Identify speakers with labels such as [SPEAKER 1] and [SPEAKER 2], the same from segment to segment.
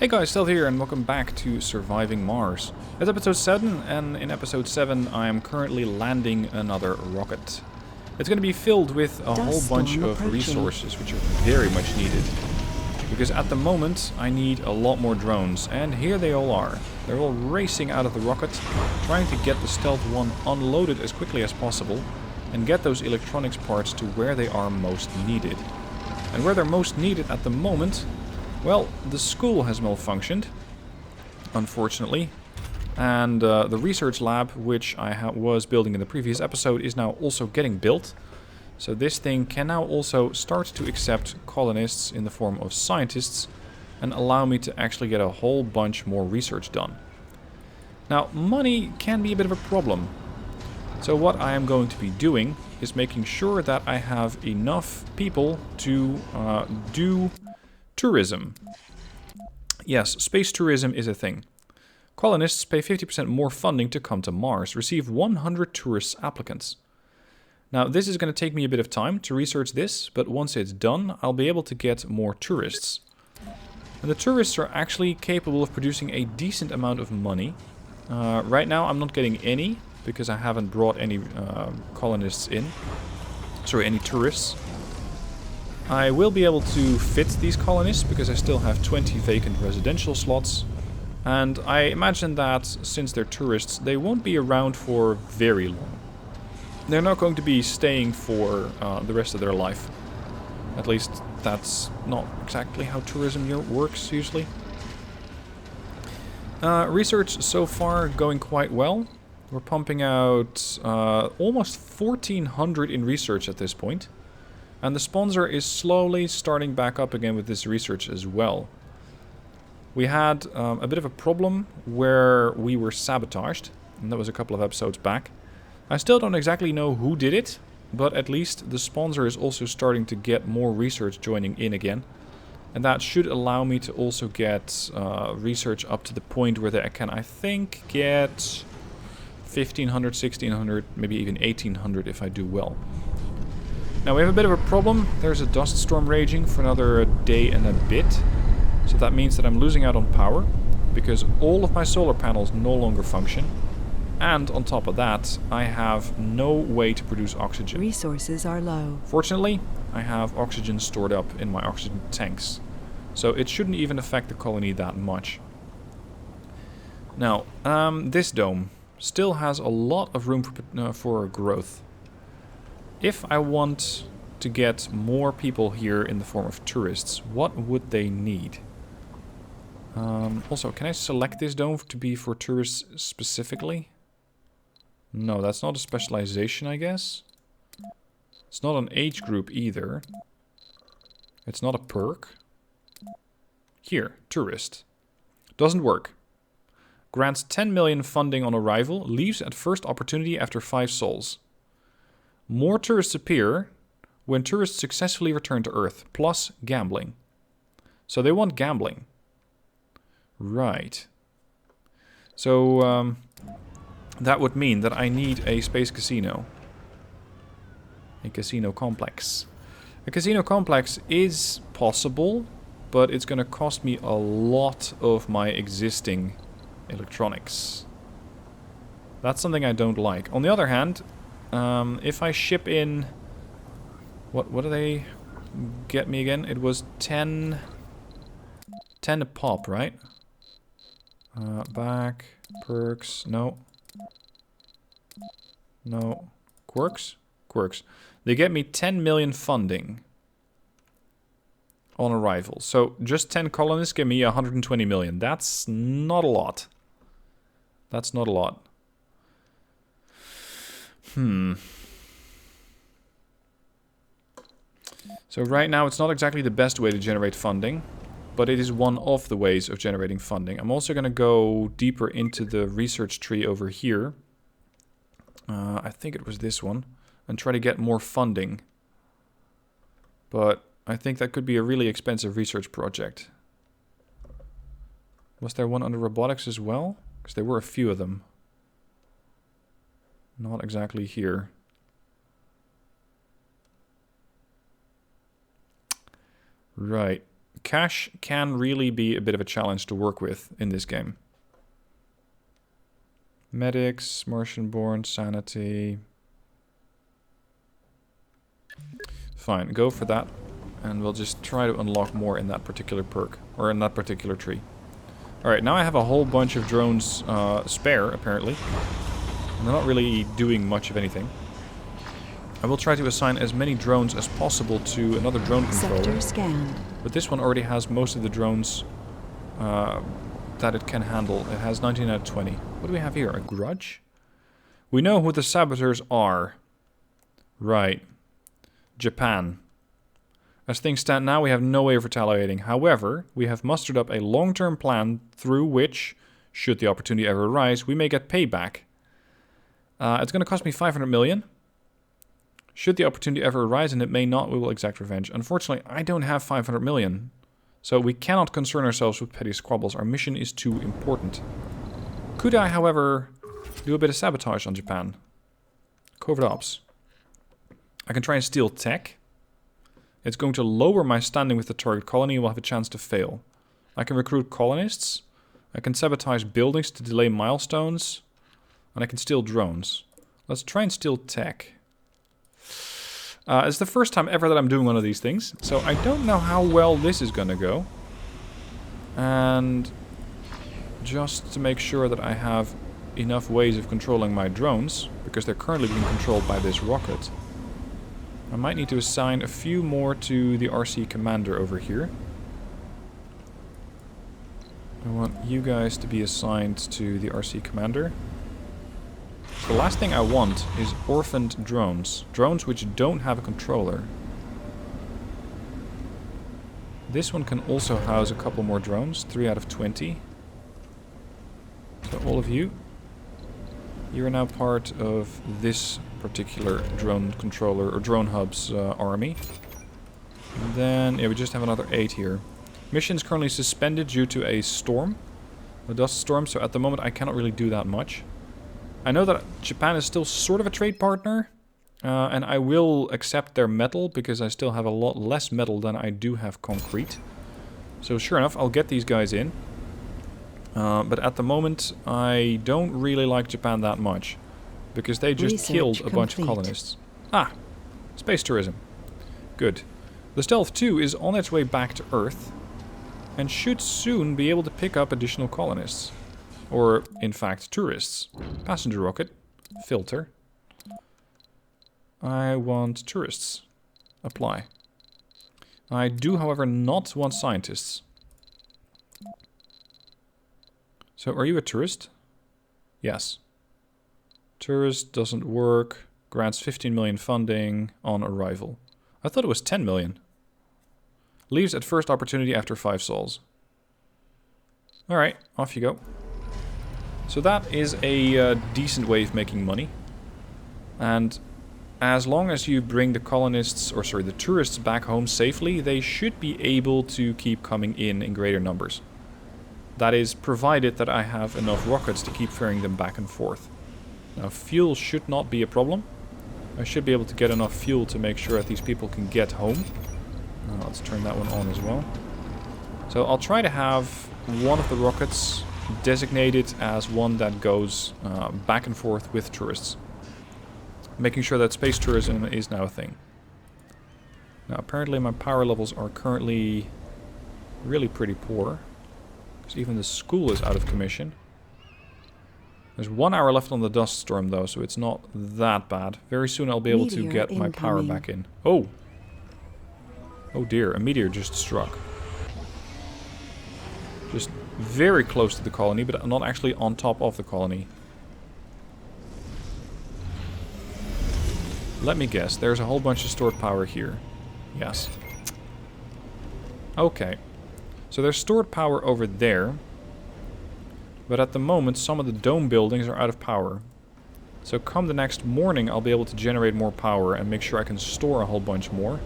[SPEAKER 1] Hey guys, Stealth here and welcome back to Surviving Mars. It's episode 7 and in episode 7 I am currently landing another rocket. It's going to be filled with a whole bunch of resources which are very much needed. Because at the moment I need a lot more drones, and here they all are. They're all racing out of the rocket, trying to get the Stealth 1 unloaded as quickly as possible and get those electronics parts to where they are most needed. And where they're most needed at the moment, well, the school has malfunctioned, unfortunately, and the research lab, which I was building in the previous episode, is now also getting built. So this thing can now also start to accept colonists in the form of scientists and allow me to actually get a whole bunch more research done. Now, money can be a bit of a problem. So what I am going to be doing is making sure that I have enough people to do tourism. Yes, space tourism is a thing. Colonists pay 50% more funding to come to Mars, receive 100 tourist applicants. Now, this is going to take me a bit of time to research this, but once it's done, I'll be able to get more tourists. And the tourists are actually capable of producing a decent amount of money. Right now, I'm not getting any, because I haven't brought any colonists in. Sorry, any tourists. I will be able to fit these colonists because I still have 20 vacant residential slots. And I imagine that since they're tourists, they won't be around for very long. They're not going to be staying for the rest of their life. At least that's not exactly how tourism works usually. Research so far going quite well. We're pumping out almost 1,400 in research at this point. And the sponsor is slowly starting back up again with this research as well. We had a bit of a problem where we were sabotaged, and that was a couple of episodes back. I still don't exactly know who did it, but at least the sponsor is also starting to get more research joining in again. And that should allow me to also get research up to the point where they can, I think, get 1,500, 1,600, maybe even 1,800 if I do well. Now we have a bit of a problem. There's a dust storm raging for another day and a bit. So that means that I'm losing out on power because all of my solar panels no longer function. And on top of that, I have no way to produce oxygen.
[SPEAKER 2] Resources are low.
[SPEAKER 1] Fortunately, I have oxygen stored up in my oxygen tanks. So it shouldn't even affect the colony that much. Now, this dome still has a lot of room for growth. If I want to get more people here in the form of tourists, what would they need? Also, can I select this dome to be for tourists specifically? No, that's not a specialization, I guess. It's not an age group either. It's not a perk. Here, tourist. Doesn't work. Grants 10 million funding on arrival, leaves at first opportunity after 5 sols. More tourists appear when tourists successfully return to Earth, plus gambling. So they want gambling. Right. So that would mean that I need a space casino. A casino complex. A casino complex is possible, but it's going to cost me a lot of my existing electronics. That's something I don't like. On the other hand, if I ship in... What do they get me again? It was 10 a pop, right? Back, perks, no. No. Quirks? Quirks. They get me 10 million funding on arrival. So just 10 colonists give me 120 million. That's not a lot. That's not a lot. So right now it's not exactly the best way to generate funding, but it is one of the ways of generating funding. I'm also going to go deeper into the research tree over here. I think it was this one. And try to get more funding. But I think that could be a really expensive research project. Was there one under robotics as well? Because there were a few of them. Not exactly here. Right. cash can really be a bit of a challenge to work with in this game. Medics, Martian-born, sanity. Fine, go for that. And we'll just try to unlock more in that particular perk. Or in that particular tree. Alright, now I have a whole bunch of drones spare, apparently. And they're not really doing much of anything. I will try to assign as many drones as possible to another drone controller.
[SPEAKER 2] Sector scanned.
[SPEAKER 1] But this one already has most of the drones that it can handle. It has 19 out of 20. What do we have here? A grudge? We know who the saboteurs are. Right. Japan. As things stand now, we have no way of retaliating. However, we have mustered up a long-term plan through which, should the opportunity ever arise, we may get payback. It's going to cost me 500 million. Should the opportunity ever arise, and it may not, we will exact revenge. Unfortunately, I don't have 500 million. So we cannot concern ourselves with petty squabbles. Our mission is too important. Could I, however, do a bit of sabotage on Japan? Covert ops. I can try and steal tech. It's going to lower my standing with the target colony and will have a chance to fail. I can recruit colonists. I can sabotage buildings to delay milestones. And I can steal drones. Let's try and steal tech. It's the first time ever that I'm doing one of these things. So I don't know how well this is going to go. And just to make sure that I have enough ways of controlling my drones, because they're currently being controlled by this rocket, I might need to assign a few more to the RC commander over here. I want you guys to be assigned to the RC commander. The last thing I want is orphaned drones. Drones which don't have a controller. This one can also house a couple more drones. 3 out of 20. So all of you, you're now part of this particular drone controller or drone hub's army. And then, yeah, we just have another 8 here. Mission's currently suspended due to a storm. A dust storm, so at the moment I cannot really do that much. I know that Japan is still sort of a trade partner, and I will accept their metal because I still have a lot less metal than I do have concrete. So sure enough, I'll get these guys in. But at the moment, I don't really like Japan that much because they just killed a bunch of colonists. Ah, space tourism. Good. The Stealth 2 is on its way back to Earth and should soon be able to pick up additional colonists. Or, in fact, tourists. Passenger rocket. Filter. I want tourists. Apply. I do, however, not want scientists. So, are you a tourist? Yes. Tourist doesn't work. Grants 15 million funding on arrival. I thought it was 10 million. Leaves at first opportunity after 5 sols. Alright, off you go. So that is a decent way of making money. And as long as you bring the colonists, or sorry, the tourists back home safely, they should be able to keep coming in greater numbers. That is, provided that I have enough rockets to keep ferrying them back and forth. Now, fuel should not be a problem. I should be able to get enough fuel to make sure that these people can get home. Let's turn that one on as well. So I'll try to have one of the rockets designated as one that goes back and forth with tourists. Making sure that space tourism is now a thing. Now apparently my power levels are currently really pretty poor. Because even the school is out of commission. There's 1 hour left on the dust storm though, so it's not that bad. Very soon I'll be able to get my power back in. Oh! Oh dear, a meteor just struck. Just very close to the colony, but not actually on top of the colony. Let me guess, there's a whole bunch of stored power here. Yes. Okay. So there's stored power over there. But at the moment, some of the dome buildings are out of power. So come the next morning, I'll be able to generate more power and make sure I can store a whole bunch more.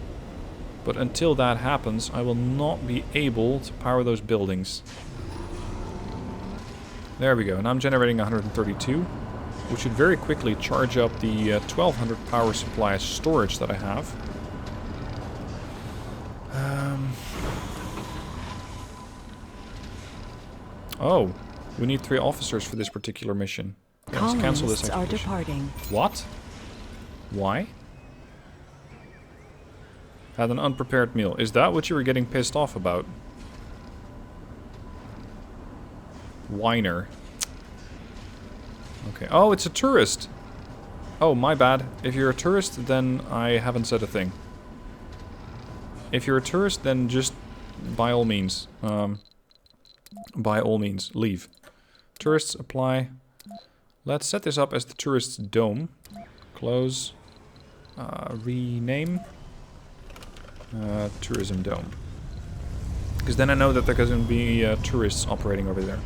[SPEAKER 1] But until that happens, I will not be able to power those buildings. There we go, and I'm generating 132, which should very quickly charge up the 1200 power supply Oh, we need 3 officers for this particular mission. Okay, let's cancel this
[SPEAKER 2] Colonists
[SPEAKER 1] expedition.
[SPEAKER 2] are departing.
[SPEAKER 1] What? Why? Had an unprepared meal. Is that what you were getting pissed off about? Whiner. Okay. Oh, it's a tourist. Oh, my bad. If you're a tourist, then I haven't said a thing. If you're a tourist, then just by all means, leave. Tourists apply. Let's set this up as the tourist's dome. Close. Rename. Tourism dome. Because then I know that there's going to be tourists operating over there.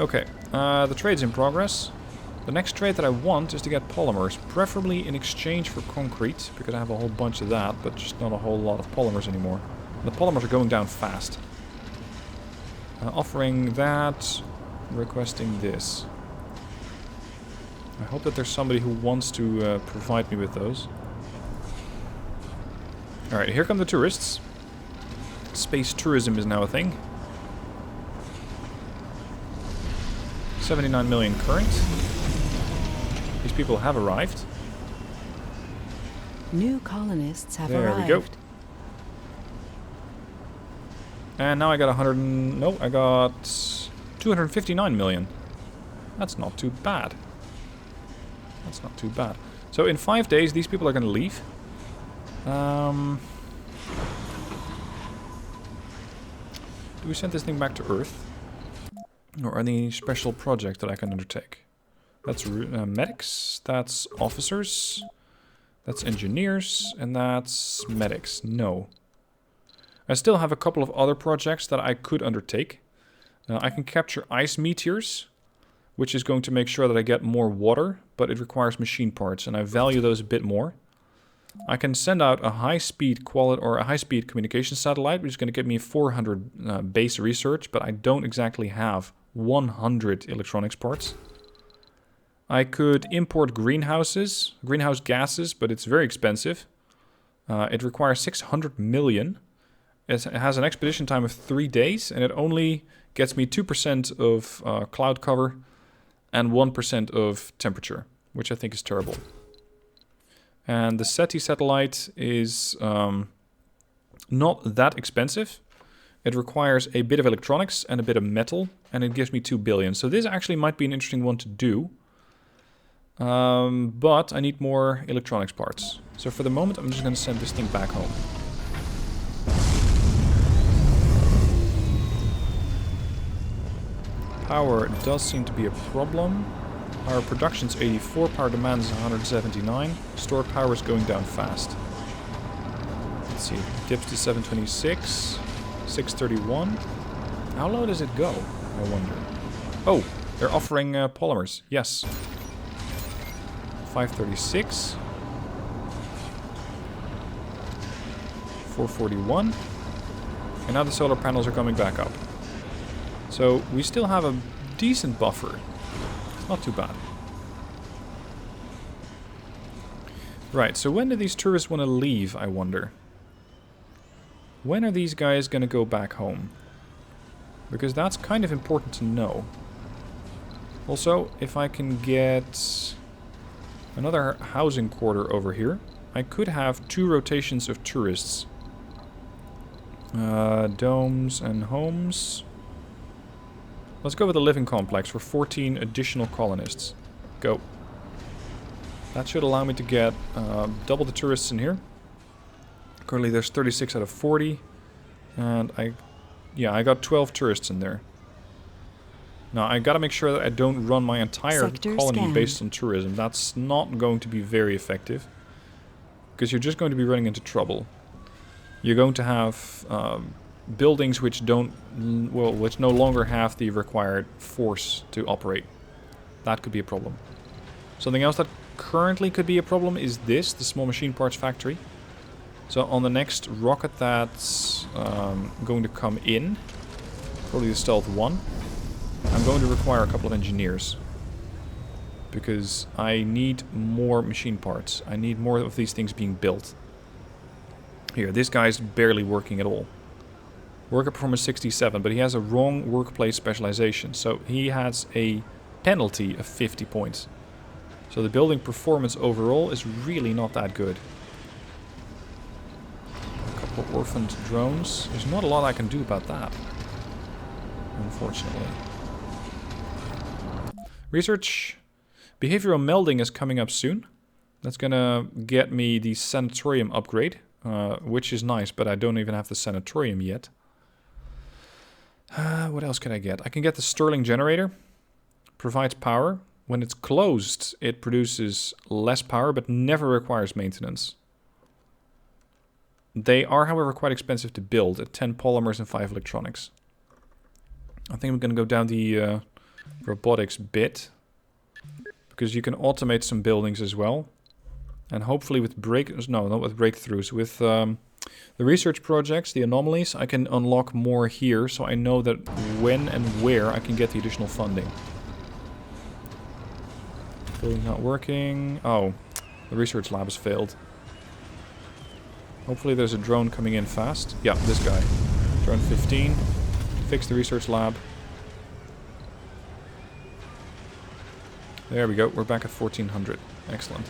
[SPEAKER 1] Okay, the trade's in progress. The next trade that I want is to get polymers, preferably in exchange for concrete, because I have a whole bunch of that, but just not a whole lot of polymers anymore. The polymers are going down fast. Offering that, requesting this. I hope that there's somebody who wants to provide me with those. Alright, here come the tourists. Space tourism is now a thing. 79 million current. These people have arrived.
[SPEAKER 2] New colonists have
[SPEAKER 1] there
[SPEAKER 2] arrived.
[SPEAKER 1] There we go. And now I got 100 and... No, I got 259 million. That's not too bad. That's not too bad. So in 5 days, these people are going to leave. Do we send this thing back to Earth? Or any special project that I can undertake? That's medics, that's officers, that's engineers, and that's medics. No. I still have a couple of other projects that I could undertake. I can capture ice meteors, which is going to make sure that I get more water, but it requires machine parts, and I value those a bit more. I can send out a high-speed communication satellite, which is going to get me 400 base research, but I don't exactly have 100 electronics parts. I could import greenhouse gases, but it's very expensive. It requires 600 million. It has an expedition time of 3 days, and it only gets me 2% of cloud cover and 1% of temperature, which I think is terrible. And the SETI satellite is not that expensive. It requires a bit of electronics and a bit of metal, and it gives me 2 billion. So this actually might be an interesting one to do. But I need more electronics parts. So for the moment, I'm just going to send this thing back home. Power does seem to be a problem. Power production's 84, power demand is 179. Stored power is going down fast. Let's see, dips to 726, 631. How low does it go, I wonder? Oh, they're offering polymers, yes. 536. 441. And now the solar panels are coming back up. So we still have a decent buffer. It's not too bad. Right, so when do these tourists want to leave, I wonder? When are these guys going to go back home? Because that's kind of important to know. Also, if I can get another housing quarter over here, I could have 2 rotations of tourists. Domes and homes. Let's go with a living complex for 14 additional colonists. Go. That should allow me to get double the tourists in here. Currently there's 36 out of 40. And I got 12 tourists in there. Now I gotta make sure that I don't run my entire colony based on tourism. That's not going to be very effective. Because you're just going to be running into trouble. You're going to have buildings which which no longer have the required force to operate. That could be a problem. Something else that currently could be a problem is this, the small machine parts factory. So on the next rocket that's going to come in, probably the Stealth 1, I'm going to require a couple of engineers. Because I need more machine parts. I need more of these things being built. Here, this guy's barely working at all. Worker performance 67, but he has a wrong workplace specialization. So he has a penalty of 50 points. So the building performance overall is really not that good. A couple of orphaned drones. There's not a lot I can do about that, unfortunately. Research. Behavioral melding is coming up soon. That's gonna get me the sanatorium upgrade, which is nice, but I don't even have the sanatorium yet. What else can I get? I can get the Stirling Generator. Provides power. When it's closed, it produces less power, but never requires maintenance. They are, however, quite expensive to build at 10 polymers and 5 electronics. I think I'm going to go down the robotics bit, because you can automate some buildings as well. And hopefully with breakthroughs, with the research projects, the anomalies, I can unlock more here, so I know that when and where I can get the additional funding. Building not working. Oh, the research lab has failed. Hopefully there's a drone coming in fast. Yeah, this guy. Drone 15. Fix the research lab. There we go. We're back at 1400. Excellent.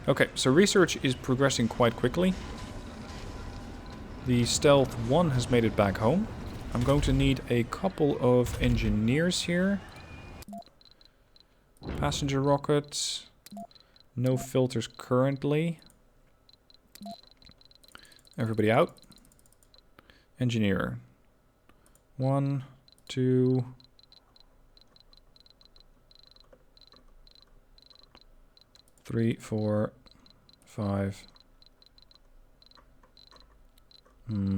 [SPEAKER 1] Okay, so research is progressing quite quickly. The Stealth 1 has made it back home. I'm going to need a couple of engineers here. Passenger rockets. No filters currently. Everybody out. Engineer. 1, 2... 3, 4, 5,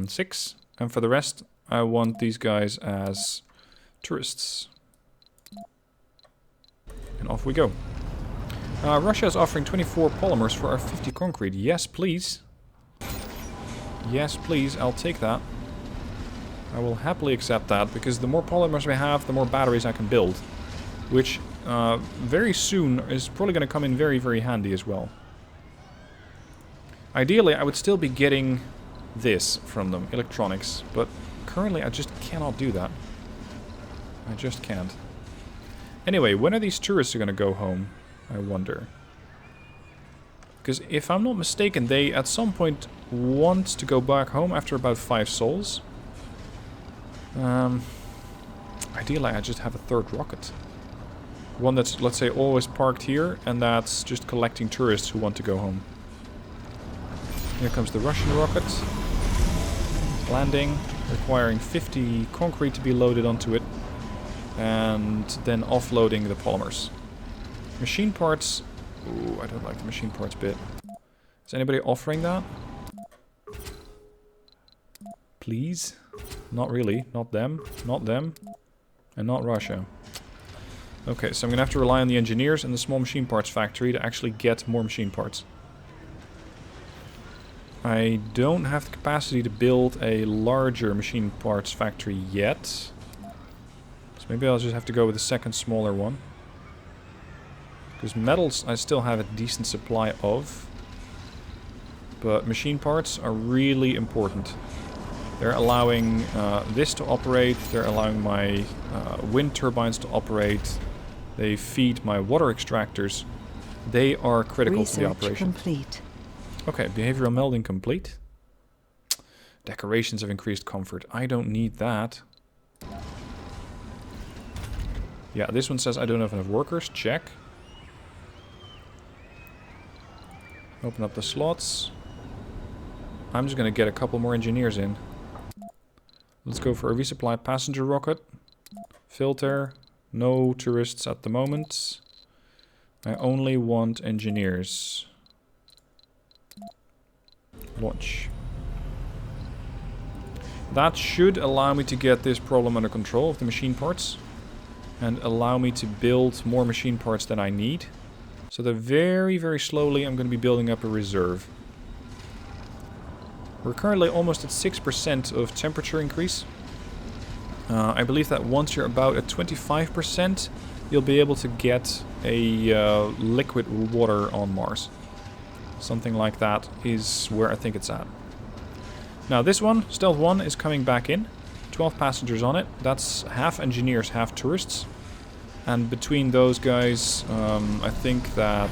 [SPEAKER 1] 6. And for the rest, I want these guys as tourists. And off we go. Russia is offering 24 polymers for our 50 concrete. Yes, please. Yes, please. I'll take that. I will happily accept that, because the more polymers we have, the more batteries I can build. Which... very soon is probably going to come in very, very handy as well. Ideally, I would still be getting this from them, electronics, but currently I just cannot do that. I just can't. Anyway, when are these tourists going to go home, I wonder? Because if I'm not mistaken, they at some point want to go back home after about 5 souls. Ideally, I just have a third rocket. One that's, let's say, always parked here, and that's just collecting tourists who want to go home. Here comes the Russian rocket. Landing, requiring 50 concrete to be loaded onto it. And then offloading the polymers. Machine parts... Ooh, I don't like the machine parts bit. Is anybody offering that? Please? Not really. Not them. Not them. And not Russia. Okay, so I'm going to have to rely on the engineers and the small machine parts factory to actually get more machine parts. I don't have the capacity to build a larger machine parts factory yet. So maybe I'll just have to go with a second smaller one. Because metals I still have a decent supply of. But machine parts are really important. They're allowing this to operate, they're allowing my wind turbines to operate. They feed my water extractors. They are critical to the operation. Complete. Okay, behavioral melding complete. Decorations have increased comfort. I don't need that. Yeah, this one says I don't have enough workers. Check. Open up the slots. I'm just going to get a couple more engineers in. Let's go for a resupply passenger rocket. Filter. No tourists at the moment. I only want engineers. Launch. That should allow me to get this problem under control of the machine parts. And allow me to build more machine parts than I need. So that very, very slowly I'm going to be building up a reserve. We're currently almost at 6% of temperature increase. I believe that once you're about at 25%, you'll be able to get a liquid water on Mars. Something like that is where I think it's at. Now this one, Stealth 1, is coming back in. 12 passengers on it. That's half engineers, half tourists. And between those guys, I think that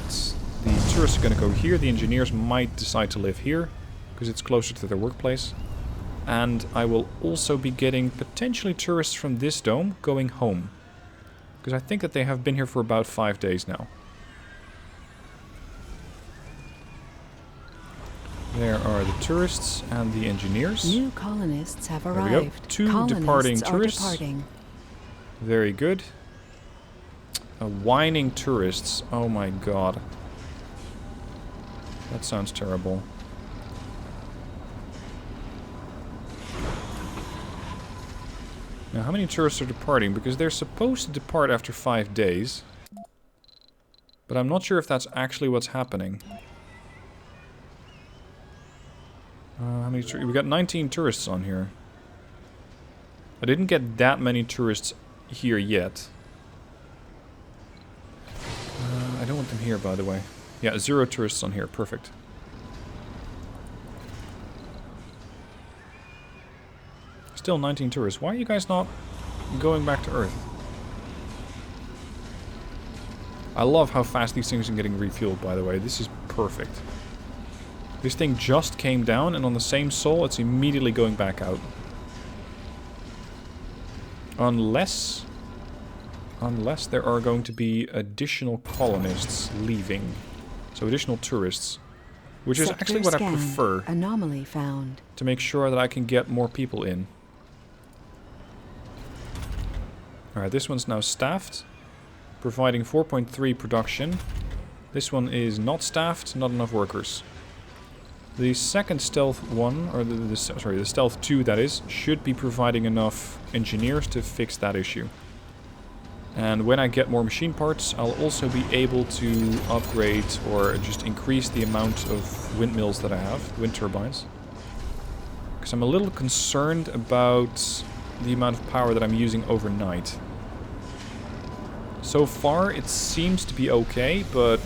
[SPEAKER 1] the tourists are going to go here. The engineers might decide to live here, because it's closer to their workplace. And I will also be getting potentially tourists from this dome going home. Because I think that they have been here for about 5 days now. There are the tourists and the engineers.
[SPEAKER 2] New colonists have arrived.
[SPEAKER 1] There we go. 2 departing tourists. Very good. Whining tourists. Oh my god. That sounds terrible. Now, how many tourists are departing? Because they're supposed to depart after 5 days. But I'm not sure if that's actually what's happening. How many we got 19 tourists on here. I didn't get that many tourists here yet. I don't want them here, by the way. Yeah, 0 tourists on here. Perfect. Still 19 tourists. Why are you guys not going back to Earth? I love how fast these things are getting refueled, by the way. This is perfect. This thing just came down, and on the same sol, it's immediately going back out. Unless there are going to be additional colonists leaving. So additional tourists. Which is actually what I prefer.
[SPEAKER 2] Anomaly found.
[SPEAKER 1] To make sure that I can get more people in. Alright, this one's now staffed. Providing 4.3 production. This one is not staffed, not enough workers. The second stealth one, or the stealth 2 that is, should be providing enough engineers to fix that issue. And when I get more machine parts, I'll also be able to upgrade or just increase the amount of windmills that I have, wind turbines. Because I'm a little concerned about the amount of power that I'm using overnight. So far, it seems to be okay, but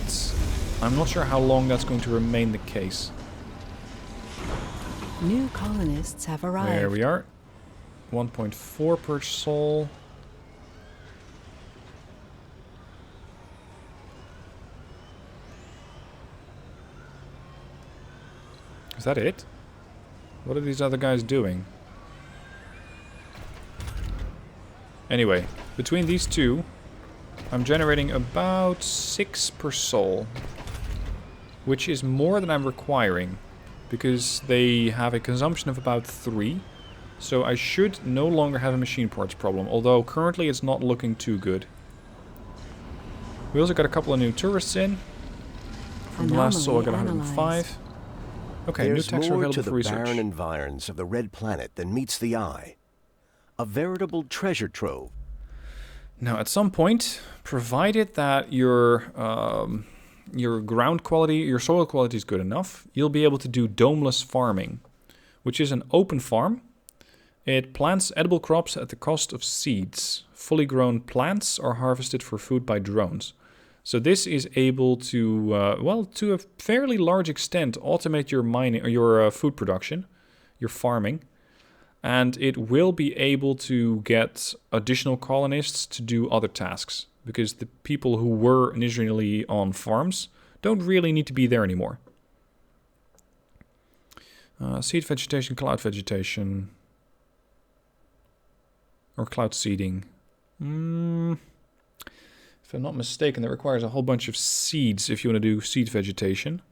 [SPEAKER 1] I'm not sure how long that's going to remain the case.
[SPEAKER 2] New colonists have arrived.
[SPEAKER 1] There we are. 1.4 per sol. Is that it? What are these other guys doing? Anyway, between these two, I'm generating about 6 per sol. Which is more than I'm requiring. Because they have a consumption of about 3. So I should no longer have a machine parts problem. Although currently it's not looking too good. We also got a couple of new tourists in. From the last sol I got 105. Okay, new techs are available for research.
[SPEAKER 3] There's more to the barren environs of the red planet than meets the eye. A veritable treasure trove.
[SPEAKER 1] Now, at some point, provided that your ground quality, your soil quality is good enough, you'll be able to do domeless farming, which is an open farm. It plants edible crops at the cost of seeds. Fully grown plants are harvested for food by drones. So this is able to, well, to a fairly large extent, automate your mining or your food production, your farming, and it will be able to get additional colonists to do other tasks because the people who were initially on farms don't really need to be there anymore. Seed vegetation, cloud vegetation, or cloud seeding. If I'm not mistaken, that requires a whole bunch of seeds if you want to do seed vegetation.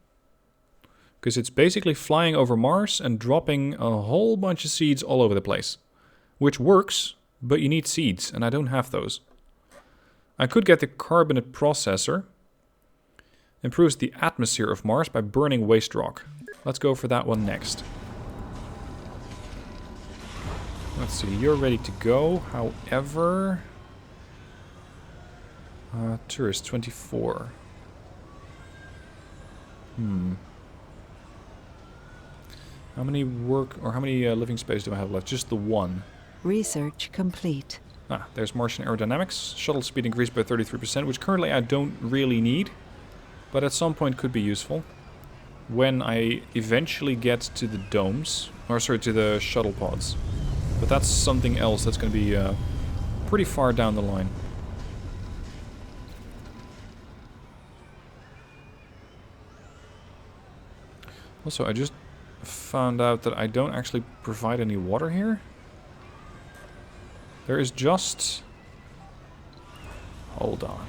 [SPEAKER 1] Because it's basically flying over Mars and dropping a whole bunch of seeds all over the place. Which works, but you need seeds, and I don't have those. I could get the Carbonate Processor. Improves the atmosphere of Mars by burning waste rock. Let's go for that one next. Let's see, you're ready to go. However... tourist 24. How many living space do I have left? Just the one.
[SPEAKER 2] Research complete.
[SPEAKER 1] There's Martian aerodynamics. Shuttle speed increased by 33%, which currently I don't really need, but at some point could be useful. when I eventually get to the domes. Or sorry, to the shuttle pods. But that's something else that's going to be pretty far down the line. Also, I just found out that I don't actually provide any water here. There is just... Hold on.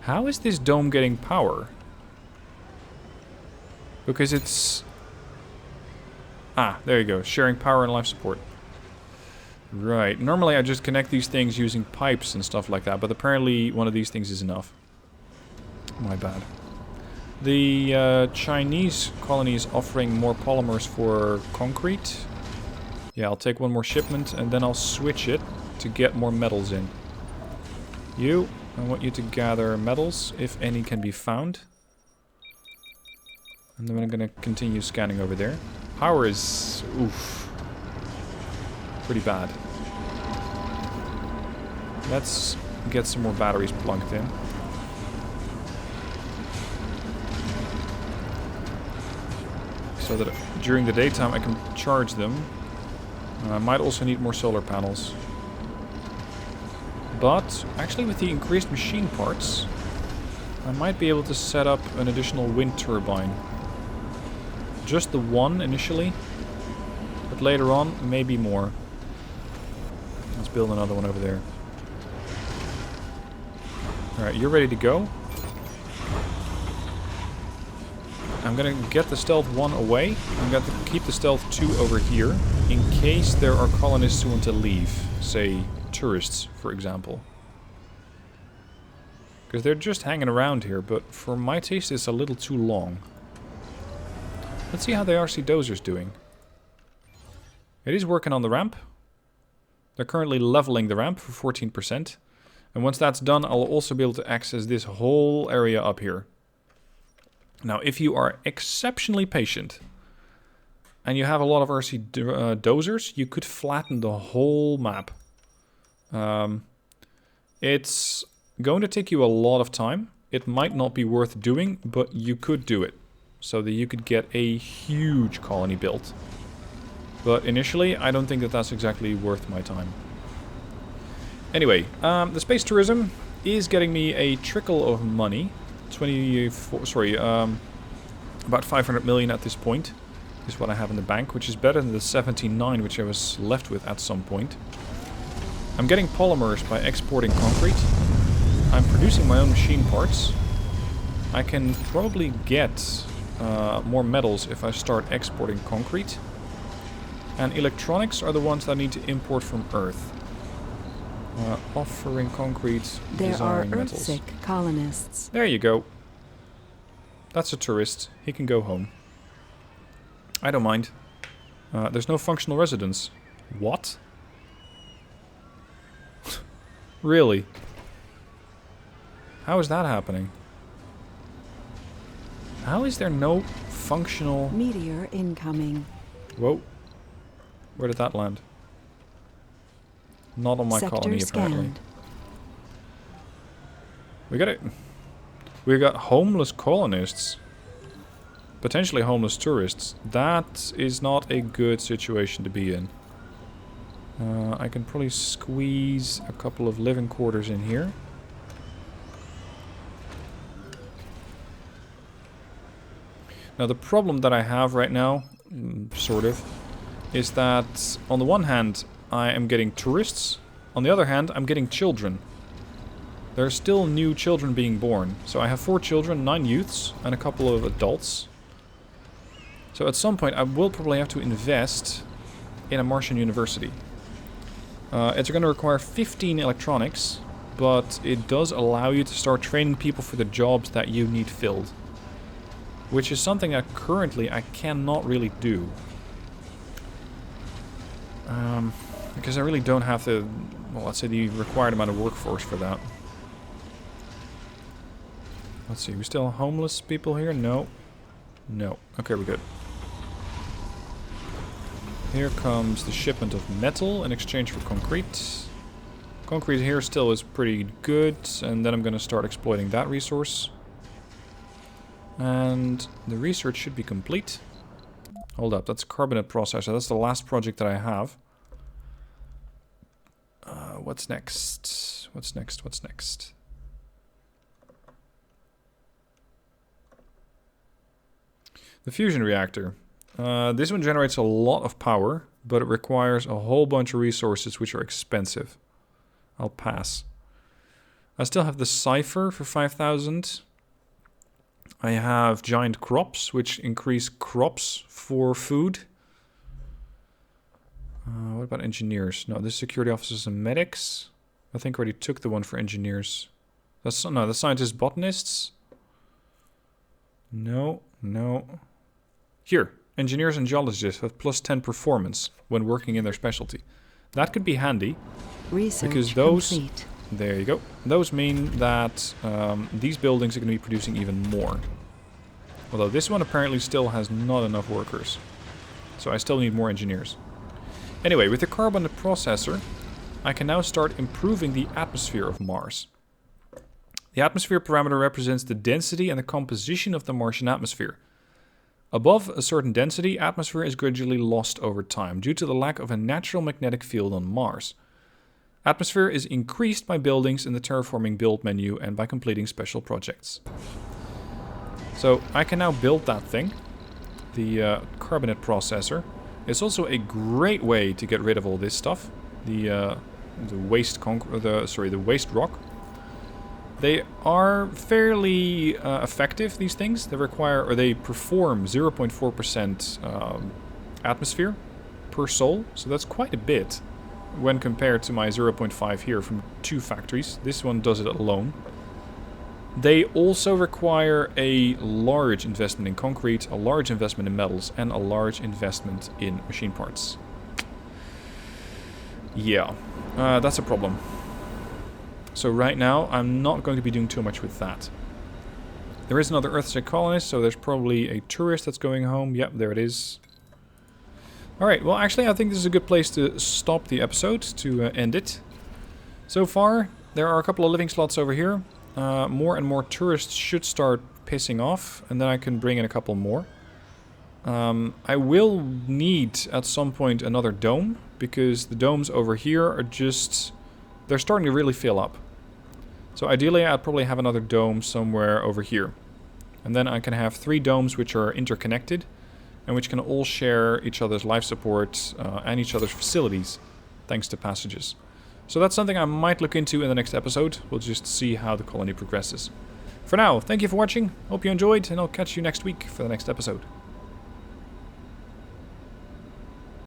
[SPEAKER 1] How is this dome getting power? Because it's... Ah, there you go. Sharing power and life support. Right. Normally I just connect these things using pipes and stuff like that, but apparently one of these things is enough. My bad. The Chinese colony is offering more polymers for concrete. Yeah, I'll take one more shipment and then I'll switch it to get more metals in. You, I want you to gather metals, if any can be found. And then I'm going to continue scanning over there. Power is... oof. Pretty bad. Let's get some more batteries plugged in. So that during the daytime I can charge them. I might also need more solar panels. But actually with the increased machine parts, I might be able to set up an additional wind turbine. Just the one initially, but later on maybe more. Let's build another one over there. Alright, you're ready to go. I'm gonna get the stealth 1 away. I'm gonna keep the stealth 2 over here, in case there are colonists who want to leave. Say, tourists, for example. Because they're just hanging around here, but for my taste it's a little too long. Let's see how the RC Dozer's doing. It is working on the ramp. They're currently leveling the ramp for 14%. And once that's done, I'll also be able to access this whole area up here. Now, if you are exceptionally patient and you have a lot of RC dozers, you could flatten the whole map. It's going to take you a lot of time. It might not be worth doing, but you could do it. So that you could get a huge colony built. But initially, I don't think that that's exactly worth my time. Anyway, the space tourism is getting me a trickle of money. About 500 million at this point is what I have in the bank, which is better than the 79 which I was left with at some point. I'm getting polymers by exporting concrete. I'm producing my own machine parts. I can probably get more metals if I start exporting concrete. And electronics are the ones that I need to import from Earth. Offering concrete,
[SPEAKER 2] There are
[SPEAKER 1] metals.
[SPEAKER 2] Earth-sick colonists.
[SPEAKER 1] There you go. That's a tourist. He can go home. I don't mind. There's no functional residence. What? Really? How is that happening? How is there no functional...
[SPEAKER 2] Meteor incoming.
[SPEAKER 1] Whoa. Where did that land? Not on my
[SPEAKER 2] Sector
[SPEAKER 1] colony, apparently.
[SPEAKER 2] scanned.
[SPEAKER 1] We got it. We got homeless colonists. Potentially homeless tourists. That is not a good situation to be in. I can probably squeeze a couple of living quarters in here. Now the problem that I have right now, sort of, is that on the one hand I am getting tourists, on the other hand I'm getting children. There are still new children being born. So I have 4 children, 9 youths, and a couple of adults. So at some point I will probably have to invest in a Martian university. It's going to require 15 electronics, but it does allow you to start training people for the jobs that you need filled. Which is something that currently I cannot really do. Because I really don't have the, well, let's say the required amount of workforce for that. Let's see, we still have homeless people here? No. No. Okay, we're good. Here comes the shipment of metal in exchange for concrete. Concrete here still is pretty good, and then I'm going to start exploiting that resource. And the research should be complete. Hold up, that's Carbonate Processor. That's the last project that I have. What's next? What's next? What's next? The fusion reactor. This one generates a lot of power, but it requires a whole bunch of resources which are expensive. I'll pass. I still have the Cipher for 5,000. I have giant crops, which increase crops for food. What about engineers? No, this security officers and medics. I think I already took the one for engineers. That's no, the scientists, botanists. No, no. Here, engineers and geologists have plus 10 performance when working in their specialty. That could be handy.
[SPEAKER 2] Research
[SPEAKER 1] because those,
[SPEAKER 2] complete.
[SPEAKER 1] there you go. Those mean that these buildings are going to be producing even more. Although this one apparently still has not enough workers. So I still need more engineers. Anyway, with the Carbonate Processor, I can now start improving the atmosphere of Mars. The atmosphere parameter represents the density and the composition of the Martian atmosphere. Above a certain density, atmosphere is gradually lost over time due to the lack of a natural magnetic field on Mars. Atmosphere is increased by buildings in the terraforming build menu and by completing special projects. So I can now build that thing, the Carbonate Processor. It's also a great way to get rid of all this stuff, the waste rock. They are fairly effective, these things. They require, or they perform 0.4% atmosphere per sol, so that's quite a bit when compared to my 0.5 here from 2 factories. This one does it alone. They also require a large investment in concrete, a large investment in metals, and a large investment in machine parts. Yeah, that's a problem. So right now, I'm not going to be doing too much with that. There is another Earthside colonist, so there's probably a tourist that's going home. Yep, there it is. Alright, well actually I think this is a good place to stop the episode, to end it. So far, there are a couple of living slots over here. More and more tourists should start pissing off, and then I can bring in a couple more. I will need at some point another dome, because the domes over here are just... they're starting to really fill up. So ideally I'd probably have another dome somewhere over here. And then I can have 3 domes which are interconnected, and which can all share each other's life support and each other's facilities, thanks to passages. So that's something I might look into in the next episode. We'll just see how the colony progresses. For now, thank you for watching, hope you enjoyed, and I'll catch you next week for the next episode.